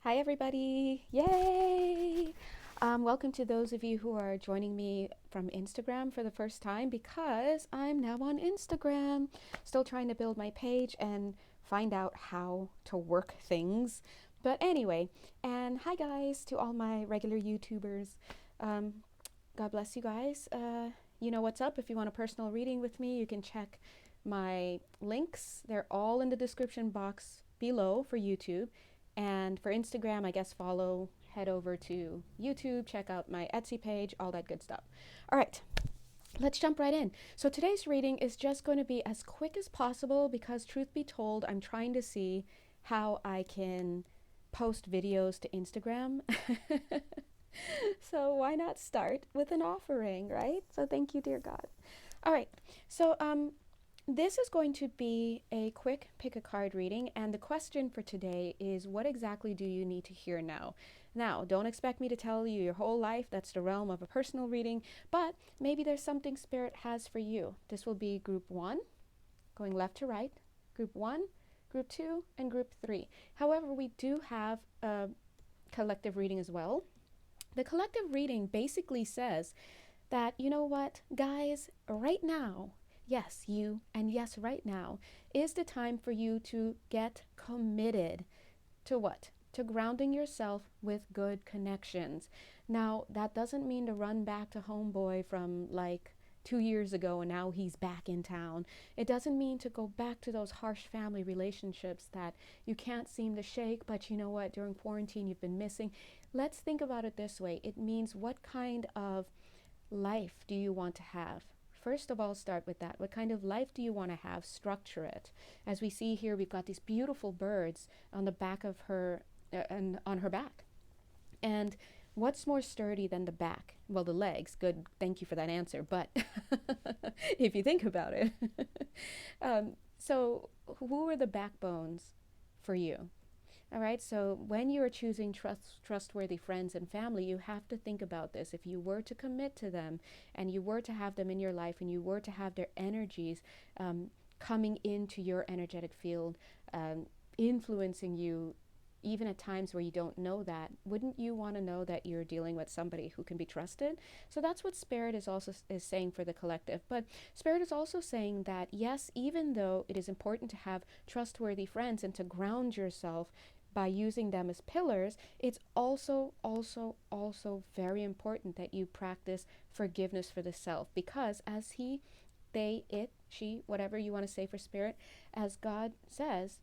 Hi, everybody. Yay! Welcome to those of you who are joining me from Instagram for the first time because I'm now on Instagram. Still trying to build my page and find out how to work things. But anyway, and hi, guys, to all my regular YouTubers. Um, God bless you guys. You know what's up. If you want a personal reading with me, you can check my links. They're all in the description box below for YouTube. And for Instagram, I guess head over to YouTube, check out my Etsy page, all that good stuff. All right, let's jump right in. So today's reading is just going to be as quick as possible because, truth be told, I'm trying to see how I can post videos to Instagram. So why not start with an offering, right? So thank you, dear God. All right. So this is going to be a quick pick a card reading, and the question for today is, what exactly do you need to hear now? Now, don't expect me to tell you your whole life. That's the realm of a personal reading, but maybe there's something Spirit has for you. This will be group 1, going left to right, group 1, group 2, and group 3. However, we do have a collective reading as well. The collective reading basically says that, you know what, guys, right now, yes, you, and yes, right now, is the time for you to get committed to what? To grounding yourself with good connections. Now, that doesn't mean to run back to homeboy from like 2 years ago and now he's back in town. It doesn't mean to go back to those harsh family relationships that you can't seem to shake, but you know what, during quarantine you've been missing. Let's think about it this way. It means, what kind of life do you want to have? First of all, start with that. What kind of life do you want to have? Structure it. As we see here, we've got these beautiful birds on the back of her, and on her back. And what's more sturdy than the back? Well, the legs. Good. Thank you for that answer. But if you think about it, so who are the backbones for you? All right, so when you are choosing trustworthy friends and family, you have to think about this. If you were to commit to them and you were to have them in your life and you were to have their energies coming into your energetic field, influencing you even at times where you don't know that, wouldn't you want to know that you're dealing with somebody who can be trusted? So that's what Spirit is saying for the collective. But Spirit is also saying that, yes, even though it is important to have trustworthy friends and to ground yourself by using them as pillars, it's also very important that you practice forgiveness for the self, because as he, they, it, she, whatever you want to say for Spirit, as God says,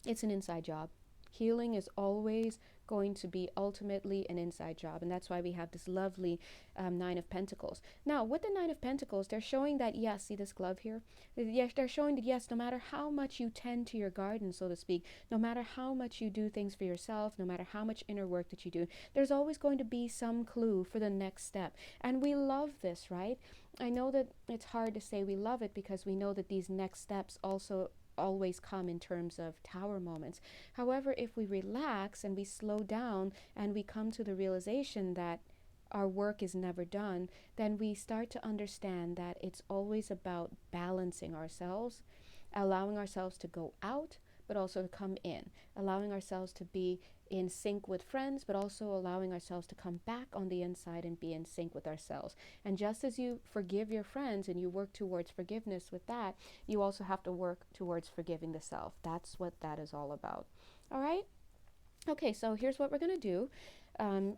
it's an inside job. Healing is always going to be ultimately an inside job. And that's why we have this lovely Nine of Pentacles. Now, with the Nine of Pentacles, they're showing that, yes, see this glove here? Yes, they're showing that, yes, no matter how much you tend to your garden, so to speak, no matter how much you do things for yourself, no matter how much inner work that you do, there's always going to be some clue for the next step. And we love this, right? I know that it's hard to say we love it because we know that these next steps also always come in terms of tower moments. However, if we relax and we slow down and we come to the realization that our work is never done, then we start to understand that it's always about balancing ourselves, allowing ourselves to go out, but also to come in, allowing ourselves to be in sync with friends, but also allowing ourselves to come back on the inside and be in sync with ourselves. And just as you forgive your friends and you work towards forgiveness with that, you also have to work towards forgiving the self. That's what that is all about. All right? Okay, so here's what we're going to do.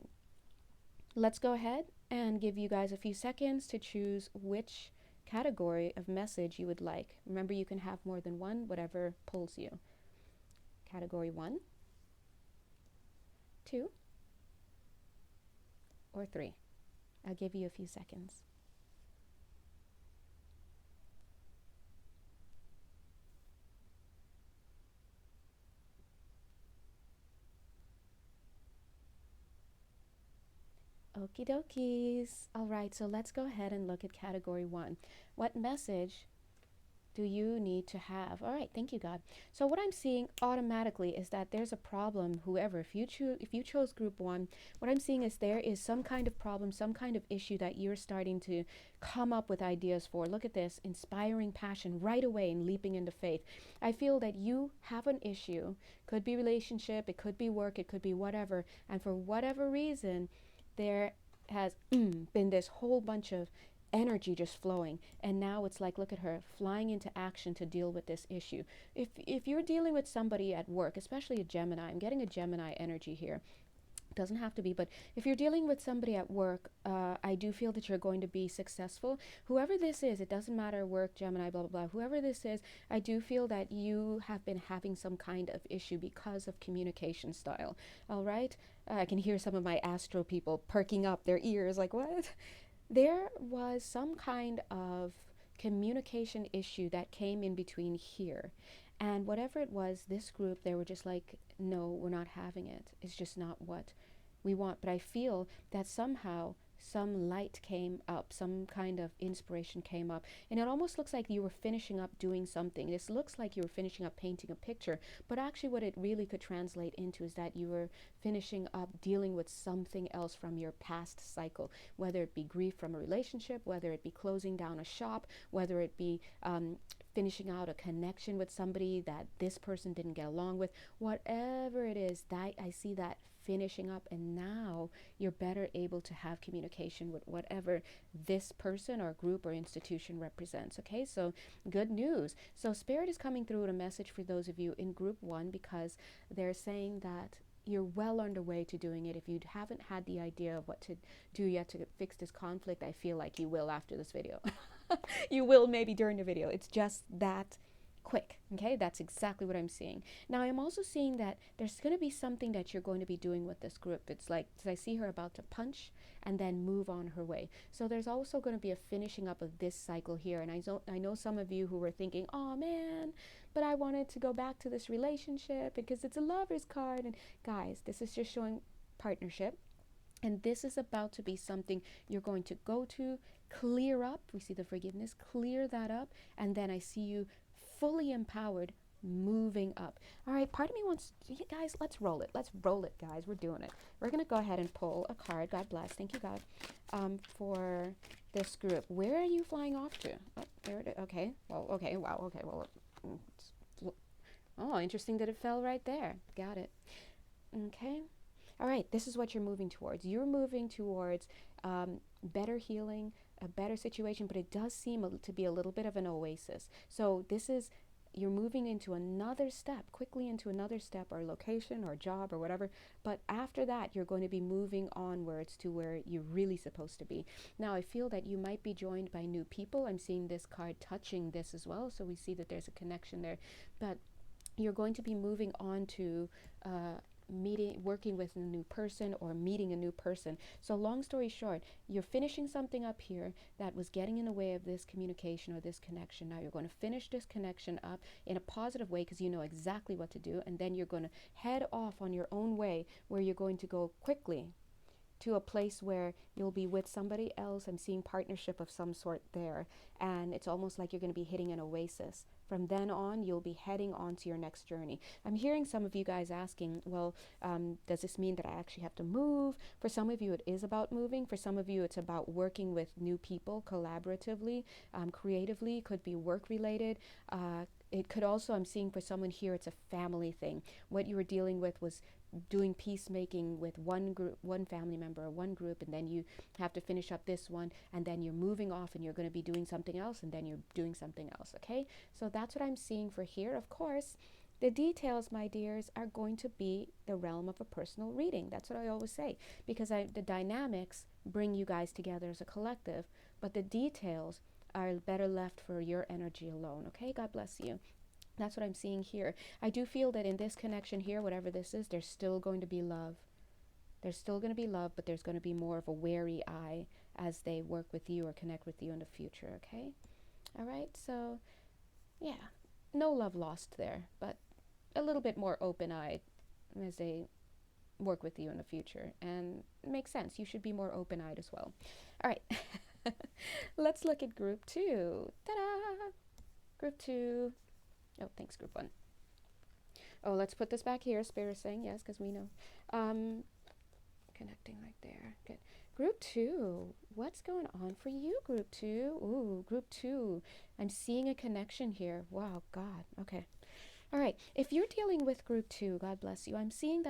Let's go ahead and give you guys a few seconds to choose which category of message you would like. Remember, you can have more than one, whatever pulls you. Category 1, 2, or 3. I'll give you a few seconds. Okie dokies. All right, so let's go ahead and look at category 1. What message do you need to have? All right, thank you, God. So what I'm seeing automatically is that there's a problem. Whoever, if you chose group one, what I'm seeing is there is some kind of problem, some kind of issue that you're starting to come up with ideas for. Look at this, inspiring passion right away and leaping into faith. I feel that you have an issue. Could be relationship, it could be work, it could be whatever. And for whatever reason, there has been this whole bunch of energy just flowing, and now it's like, look at her flying into action to deal with this issue. If you're dealing with somebody at work, especially a Gemini, I'm getting a Gemini energy here. Doesn't have to be, but if you're dealing with somebody at work, I do feel that you're going to be successful. Whoever this is, it doesn't matter, work, Gemini, blah, blah, blah. Whoever this is, I do feel that you have been having some kind of issue because of communication style. All right? I can hear some of my astro people perking up their ears like, what? There was some kind of communication issue that came in between here. And whatever it was, this group, they were just like, no, we're not having it. It's just not what we want. But I feel that somehow some light came up, some kind of inspiration came up. And it almost looks like you were finishing up doing something. This looks like you were finishing up painting a picture. But actually what it really could translate into is that you were finishing up dealing with something else from your past cycle, whether it be grief from a relationship, whether it be closing down a shop, whether it be finishing out a connection with somebody that this person didn't get along with, whatever it is, that I see that finishing up, and now you're better able to have communication with whatever this person or group or institution represents. Okay, so good news. So Spirit is coming through with a message for those of you in group one, because they're saying that you're well underway to doing it. If you haven't had the idea of what to do yet to fix this conflict, I feel like you will after this video. You will maybe during the video. It's just that quick. Okay, that's exactly what I'm seeing. Now I'm also seeing that there's going to be something that you're going to be doing with this group. It's like, I see her about to punch and then move on her way. So there's also going to be a finishing up of this cycle here. And I know some of you who were thinking, oh man, but I wanted to go back to this relationship because it's a lover's card. And guys, this is just showing partnership. And this is about to be something you're going to go to, clear up. We see the forgiveness, clear that up. And then I see you fully empowered, moving up. All right, part of me wants, guys, let's roll it. Let's roll it, guys. We're doing it. We're going to go ahead and pull a card. God bless. Thank you, God, for this group. Where are you flying off to? Oh, there it is. Okay. Well, okay. Wow. Okay. Well, oh, interesting that it fell right there. Got it. Okay. All right, this is what you're moving towards. You're moving towards better healing, a better situation, but it does seem to be a little bit of an oasis. So this is, you're moving into another step, quickly into another step or location or job or whatever. But after that, you're going to be moving onwards to where you're really supposed to be. Now, I feel that you might be joined by new people. I'm seeing this card touching this as well. So we see that there's a connection there. But you're going to be moving on to working with a new person or meeting a new person. So long story short, you're finishing something up here that was getting in the way of this communication or this connection. Now you're going to finish this connection up in a positive way because you know exactly what to do, and then you're going to head off on your own way where you're going to go quickly to a place where you'll be with somebody else. I'm seeing partnership of some sort there, and it's almost like you're going to be hitting an oasis. From then on, you'll be heading on to your next journey. I'm hearing some of you guys asking, well, does this mean that I actually have to move? For some of you, it is about moving. For some of you, it's about working with new people collaboratively, creatively. Could be work related. It could also, I'm seeing for someone here, it's a family thing. What you were dealing with was doing peacemaking with one group, one family member, or one group, and then you have to finish up this one, and then you're moving off and you're going to be doing something else, and then you're doing something else. Okay, so that's what I'm seeing for here. Of course, the details, my dears, are going to be the realm of a personal reading. That's what I always say, because the dynamics bring you guys together as a collective, but the details are better left for your energy alone. Okay, God bless you. That's what I'm seeing here. I do feel that in this connection here, whatever this is, there's still going to be love. There's still going to be love, but there's going to be more of a wary eye as they work with you or connect with you in the future, okay? All right, so yeah, no love lost there, but a little bit more open-eyed as they work with you in the future. And it makes sense. You should be more open-eyed as well. All right, let's look at group two. Ta-da! Group 2. Oh, thanks, Group 1. Oh, let's put this back here. Spirit is saying yes, because we know. Connecting right there. Good. Group 2. What's going on for you, Group 2? Ooh, Group 2. I'm seeing a connection here. Wow, God. Okay. All right. If you're dealing with Group 2, God bless you. I'm seeing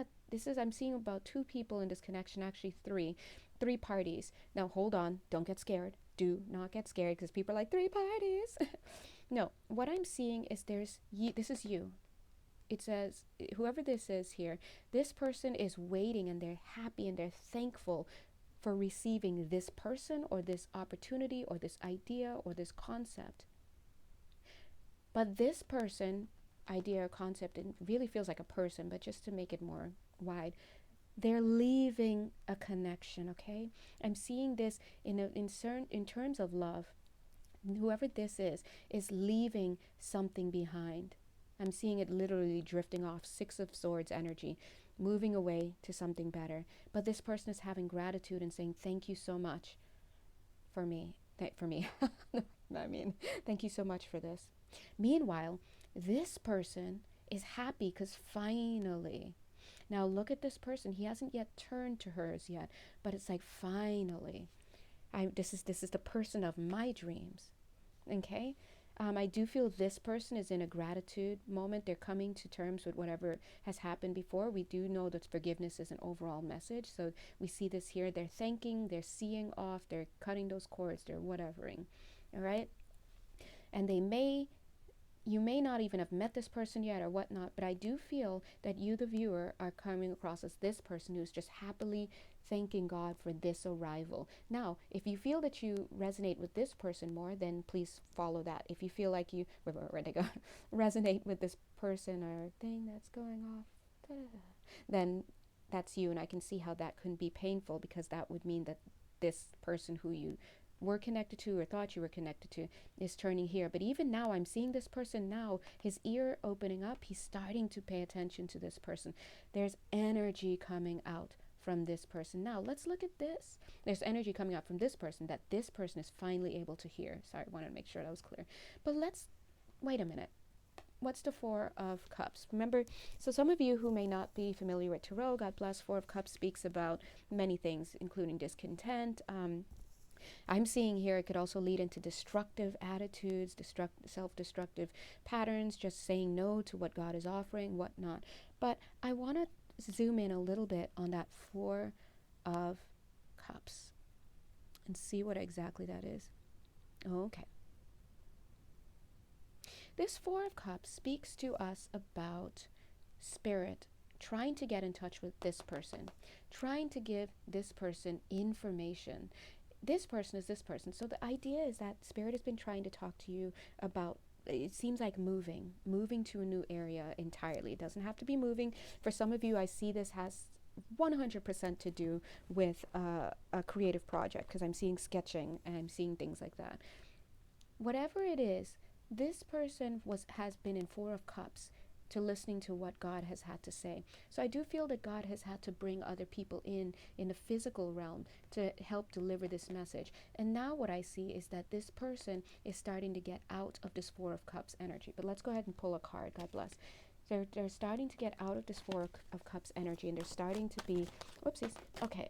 about 2 people in this connection, actually 3. 3 parties. Now, hold on. Don't get scared. Do not get scared, because people are like, 3 parties. No, what I'm seeing is this is you. It says, whoever this is here, this person is waiting and they're happy and they're thankful for receiving this person or this opportunity or this idea or this concept. But this person, idea or concept, it really feels like a person, but just to make it more wide, they're leaving a connection, okay? I'm seeing this in terms of love. Whoever this is leaving something behind. I'm seeing it literally drifting off, 6 of Swords energy, moving away to something better. But this person is having gratitude and saying, thank you so much for me. I mean, thank you so much for this. Meanwhile, this person is happy because finally, now look at this person. He hasn't yet turned to hers yet, but it's like, finally, this is the person of my dreams. Okay? I do feel this person is in a gratitude moment. They're coming to terms with whatever has happened before. We do know that forgiveness is an overall message. So we see this here. They're thanking, they're seeing off, they're cutting those cords, they're whatevering. All right? And you may not even have met this person yet or whatnot, but I do feel that you, the viewer, are coming across as this person who's just happily thanking God for this arrival. Now, if you feel that you resonate with this person more, then please follow that. If you feel like you resonate with this person or thing that's going off, then that's you, and I can see how that can be painful, because that would mean that this person who you were connected to or thought you were connected to is turning here. But even now, I'm seeing this person now, his ear opening up. He's starting to pay attention to this person. There's energy coming out from this person. Now, let's look at this. There's energy coming out from this person that this person is finally able to hear. Sorry, I wanted to make sure that was clear. But wait a minute. What's the 4 of Cups? Remember, so some of you who may not be familiar with Tarot, God bless, 4 of Cups speaks about many things, including discontent. I'm seeing here it could also lead into destructive attitudes, self-destructive patterns, just saying no to what God is offering, whatnot. But I want to zoom in a little bit on that 4 of Cups and see what exactly that is. Okay. This 4 of Cups speaks to us about spirit trying to get in touch with this person, trying to give this person information. This person is this person. So the idea is that spirit has been trying to talk to you about, it seems like moving to a new area entirely. It doesn't have to be moving. For some of you, I see this has 100% to do with a creative project, because I'm seeing sketching and I'm seeing things like that. Whatever it is, this person has been in 4 of Cups to listening to what God has had to say. So I do feel that God has had to bring other people in the physical realm to help deliver this message. And now what I see is that this person is starting to get out of this 4 of Cups energy. But let's go ahead and pull a card. God bless. They're starting to get out of this 4 of Cups energy, and they're starting to be, whoopsies, okay.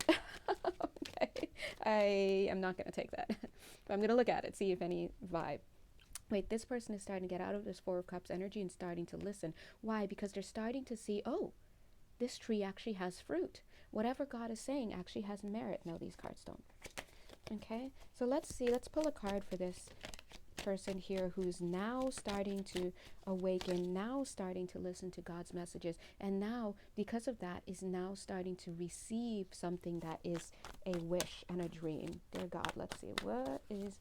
Okay, I am not going to take that. But I'm going to look at it, see if any vibe. Wait, this person is starting to get out of this 4 of Cups energy and starting to listen. Why? Because they're starting to see, oh, this tree actually has fruit. Whatever God is saying actually has merit. No, these cards don't. Okay, so let's see. Let's pull a card for this person here who's now starting to awaken, now starting to listen to God's messages, and now, because of that, is now starting to receive something that is a wish and a dream. Dear God, let's see. What is...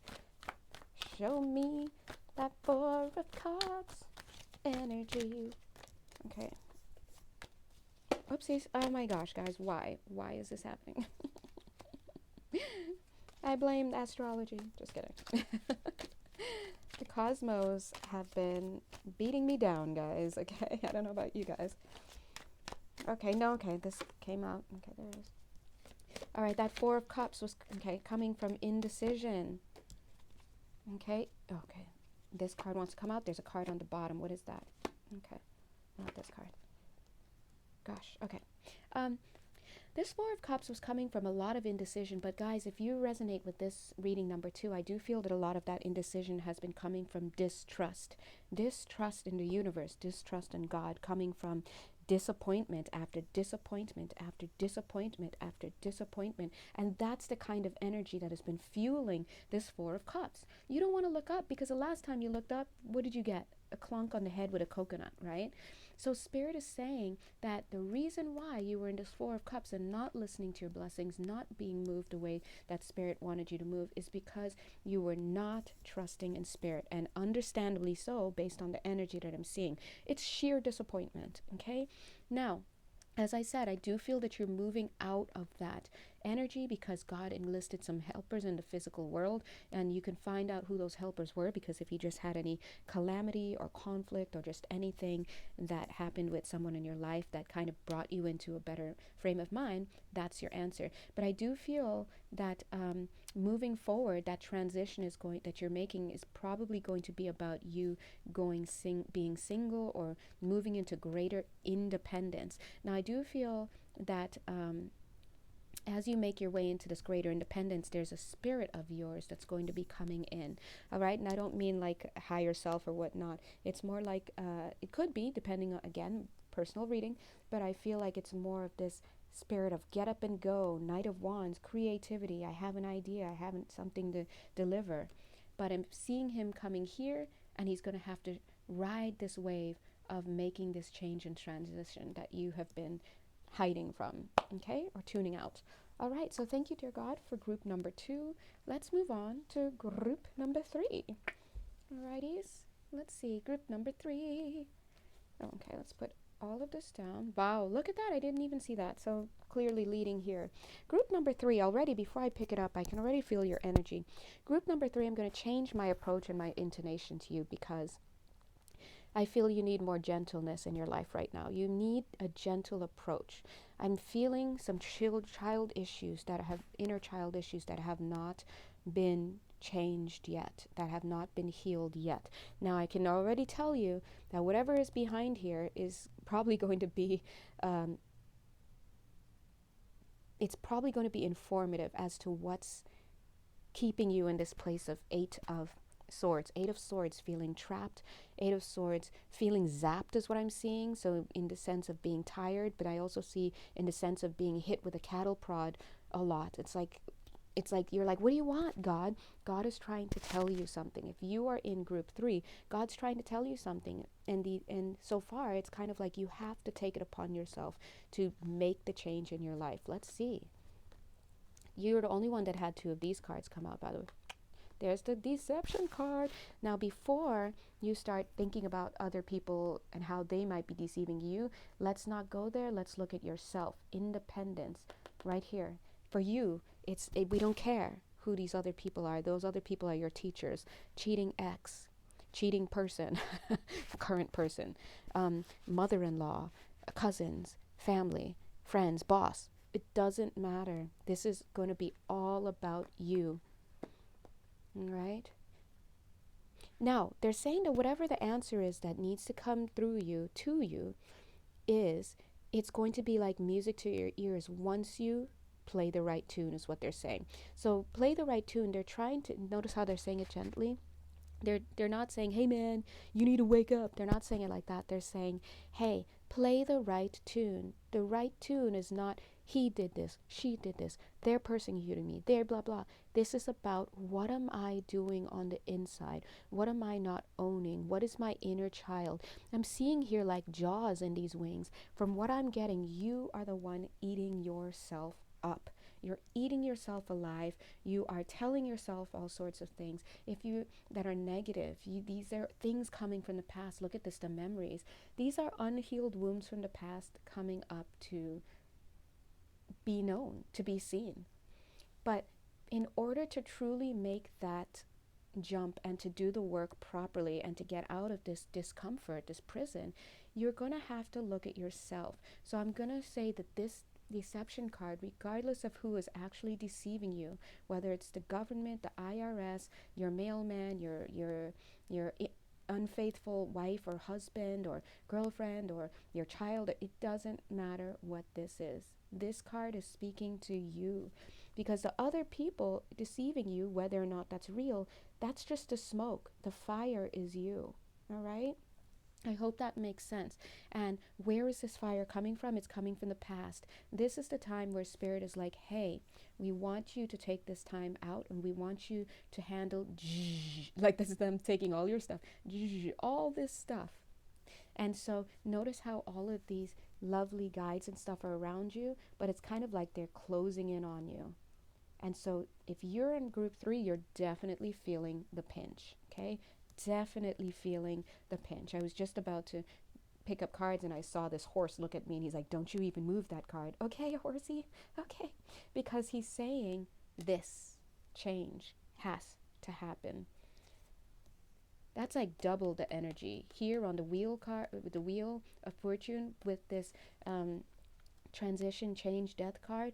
Show me that 4 of Cups energy. Okay. Oopsies. Oh my gosh, guys. Why? Why is this happening? I blame astrology. Just kidding. The cosmos have been beating me down, guys. Okay. I don't know about you guys. Okay. No. Okay. This came out. Okay. There it is. All right. That 4 of Cups was, okay, coming from indecision. Okay. This card wants to come out. There's a card on the bottom. What is that? Okay, not this card. Gosh, okay. Um, This Four of Cups was coming from a lot of indecision, but guys, if you resonate with this reading number 2, I do feel that a lot of that indecision has been coming from distrust. Distrust in the universe, distrust in God, coming from disappointment after disappointment after disappointment after disappointment. And that's the kind of energy that has been fueling this Four of Cups. You don't want to look up, because the last time you looked up, what did you get? A clunk on the head with a coconut, right? So Spirit is saying that the reason why you were in this Four of Cups and not listening to your blessings, not being moved the way that Spirit wanted you to move, is because you were not trusting in Spirit. And understandably so, based on the energy that I'm seeing. It's sheer disappointment, okay? Now, as I said, I do feel that you're moving out of that energy because God enlisted some helpers in the physical world, and you can find out who those helpers were, because if you just had any calamity or conflict or just anything that happened with someone in your life that kind of brought you into a better frame of mind, that's your answer. But I do feel that moving forward, that transition that you're making is probably going to be about you being single or moving into greater independence. Now, I do feel that as you make your way into this greater independence, there's a spirit of yours that's going to be coming in. All right. And I don't mean like higher self or whatnot. It's more like, it could be, depending on, again, personal reading, but I feel like it's more of this spirit of get up and go, Knight of Wands, creativity. I have an idea. I have something to deliver. But I'm seeing him coming here, and he's going to have to ride this wave of making this change and transition that you have been hiding from, okay, or tuning out. All right, so thank you, dear God, for group number 2. Let's move on to group number 3. Alrighties, let's see, group number 3. Okay, let's put all of this down. Wow, look at that, I didn't even see that, so clearly leading here. Group number 3, already, before I pick it up, I can already feel your energy. Group number 3, I'm going to change my approach and my intonation to you, because I feel you need more gentleness in your life right now. You need a gentle approach. I'm feeling some inner child issues that have not been changed yet, that have not been healed yet. Now, I can already tell you that whatever is behind here is probably going to be, it's probably going to be informative as to what's keeping you in this place of Eight of Swords, feeling trapped, Eight of Swords, feeling zapped is what I'm seeing. So in the sense of being tired, but I also see in the sense of being hit with a cattle prod a lot. It's like you're like, what do you want, God? God is trying to tell you something. If you are in group 3, God's trying to tell you something. And so far, it's kind of like you have to take it upon yourself to make the change in your life. Let's see. You're the only one that had 2 of these cards come out, by the way. There's the deception card. Now, before you start thinking about other people and how they might be deceiving you, let's not go there. Let's look at yourself. Independence, right here. For you, we don't care who these other people are. Those other people are your teachers. Cheating ex, cheating person, current person, mother-in-law, cousins, family, friends, boss. It doesn't matter. This is going to be all about you. Right? Now, they're saying that whatever the answer is that needs to come through you, to you, it's going to be like music to your ears once you play the right tune, is what they're saying. So play the right tune. They're trying to, notice how they're saying it gently. They're not saying, hey man, you need to wake up. They're not saying it like that. They're saying, hey, play the right tune. The right tune is not, he did this, she did this, they're persecuting me, they're blah blah. This is about, what am I doing on the inside? What am I not owning? What is my inner child? I'm seeing here like jaws in these wings. From what I'm getting, you are the one eating yourself up. You're eating yourself alive. You are telling yourself all sorts of things that are negative. These are things coming from the past. Look at this, the memories. These are unhealed wounds from the past coming up to be known, to be seen. But in order to truly make that jump and to do the work properly and to get out of this discomfort, this prison, you're going to have to look at yourself. So I'm going to say that deception card, regardless of who is actually deceiving you, whether it's the government, the IRS, your mailman, your unfaithful wife or husband or girlfriend or your child, it doesn't matter what this is. This card is speaking to you, because the other people deceiving you, whether or not that's real, that's just the smoke. The fire is you. All right? I hope that makes sense. And where is this fire coming from? It's coming from the past. This is the time where Spirit is like, hey, we want you to take this time out, and we want you to handle, like this is them taking all your stuff, all this stuff. And so notice how all of these lovely guides and stuff are around you, but it's kind of like they're closing in on you. And so if you're in group 3, you're definitely feeling the pinch, okay? Definitely feeling the pinch. I was just about to pick up cards and I saw this horse look at me and he's like, don't you even move that card. Okay, horsey, okay. Because he's saying this change has to happen. That's like double the energy. Here on the wheel card, the wheel of fortune with this transition, change, death card,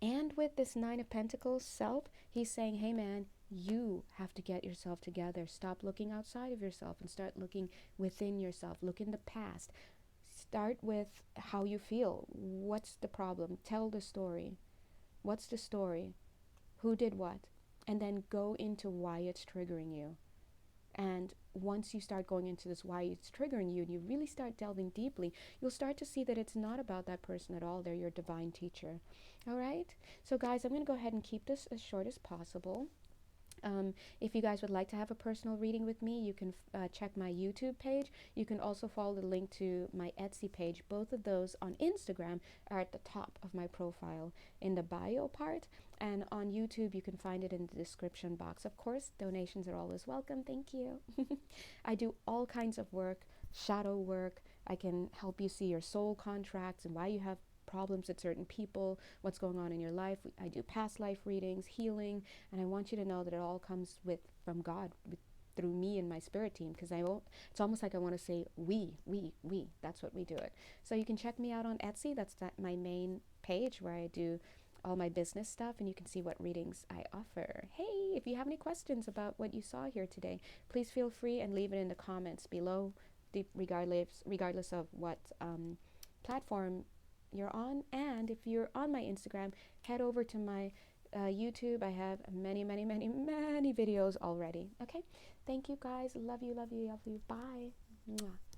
and with this 9 of Pentacles, self, he's saying, hey man, you have to get yourself together. Stop looking outside of yourself and start looking within yourself. Look in the past. Start with how you feel. What's the problem? Tell the story. What's the story? Who did what? And then go into why it's triggering you. And once you start going into this why it's triggering you and you really start delving deeply, you'll start to see that it's not about that person at all. They're your divine teacher. All right? So guys, I'm going to go ahead and keep this as short as possible. If you guys would like to have a personal reading with me, you can check my YouTube page. You can also follow the link to my Etsy page. Both of those on Instagram are at the top of my profile in the bio part. And on YouTube, you can find it in the description box. Of course, donations are always welcome. Thank you. I do all kinds of work, shadow work. I can help you see your soul contracts and why you have problems with certain people, what's going on in your life. I do past life readings, healing, and I want you to know that it all comes from God, through me and my spirit team, because it's almost like I want to say we, that's what we do it. So you can check me out on Etsy. That's my main page where I do all my business stuff, and you can see what readings I offer. Hey, if you have any questions about what you saw here today, please feel free and leave it in the comments below, regardless of what platform you're on. And if you're on my Instagram, head over to my YouTube. I have many videos already. Okay, thank you guys. Love you. Bye. Mwah.